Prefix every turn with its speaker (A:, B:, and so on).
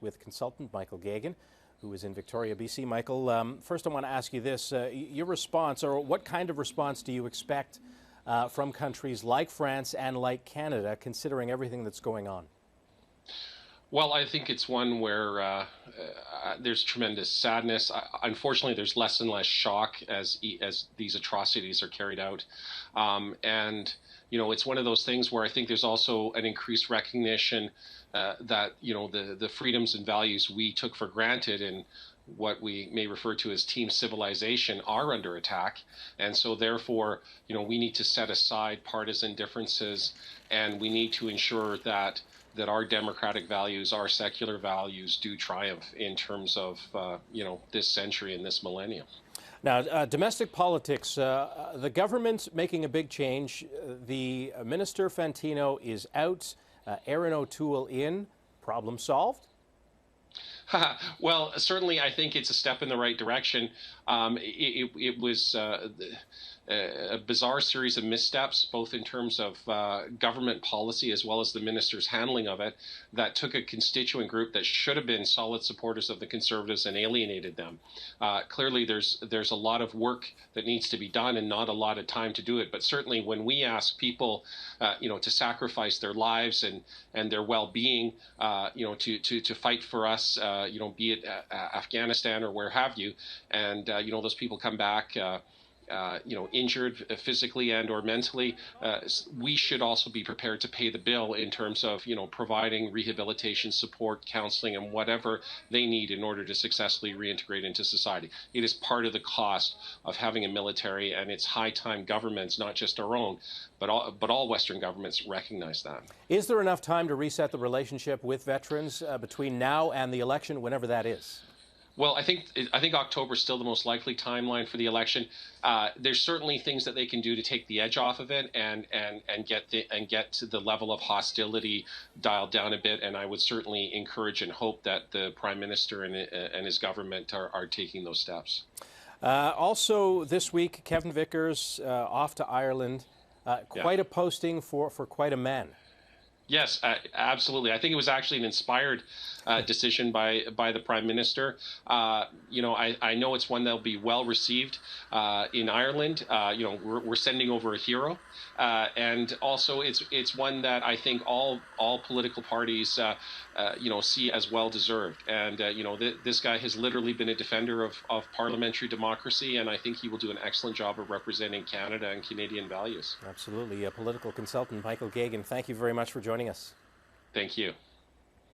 A: with consultant Michael Geoghegan, who is in Victoria, BC. Michael, first I want to ask you this. Your response, or what kind of response do you expect from countries like France and like Canada, considering everything that's going on?
B: Well, I think it's one where there's tremendous sadness. Unfortunately, there's less and less shock as these atrocities are carried out, and it's one of those things where I think there's also an increased recognition that the freedoms and values we took for granted and what we may refer to as team civilization are under attack, and so therefore we need to set aside partisan differences, and we need to ensure that our democratic values, our secular values, do triumph in terms of this century and this millennium.
A: Now, domestic politics, the government making a big change. The Minister Fantino is out, Erin O'Toole in. Problem solved?
B: Well, certainly I think it's a step in the right direction. It was a bizarre series of missteps, both in terms of government policy as well as the minister's handling of it, that took a constituent group that should have been solid supporters of the Conservatives and alienated them. Clearly, there's a lot of work that needs to be done and not a lot of time to do it. But certainly, when we ask people, to sacrifice their lives and their well-being, to fight for us, be it Afghanistan or where have you, and those people come back injured physically and or mentally, we should also be prepared to pay the bill in terms of providing rehabilitation support, counseling, and whatever they need in order to successfully reintegrate into society. It is part of the cost of having a military, and it's high time governments, not just our own, but all Western governments recognize that.
A: Is there enough time to reset the relationship with veterans between now and the election, whenever that is?
B: Well, I think October is still the most likely timeline for the election. There's certainly things that they can do to take the edge off of it and get to the level of hostility dialed down a bit. And I would certainly encourage and hope that the Prime Minister and his government are taking those steps.
A: Also, this week, Kevin Vickers off to Ireland. Quite a posting for quite a man.
B: Yes, absolutely. I think it was actually an inspired decision by the Prime Minister. I know it's one that'll be well received in Ireland. We're sending over a hero, and also it's one that I think all political parties see as well deserved. And this guy has literally been a defender of parliamentary democracy, and I think he will do an excellent job of representing Canada and Canadian values.
A: Absolutely. Political consultant Michael Geoghegan, thank you very much for joining us.
B: Thank you.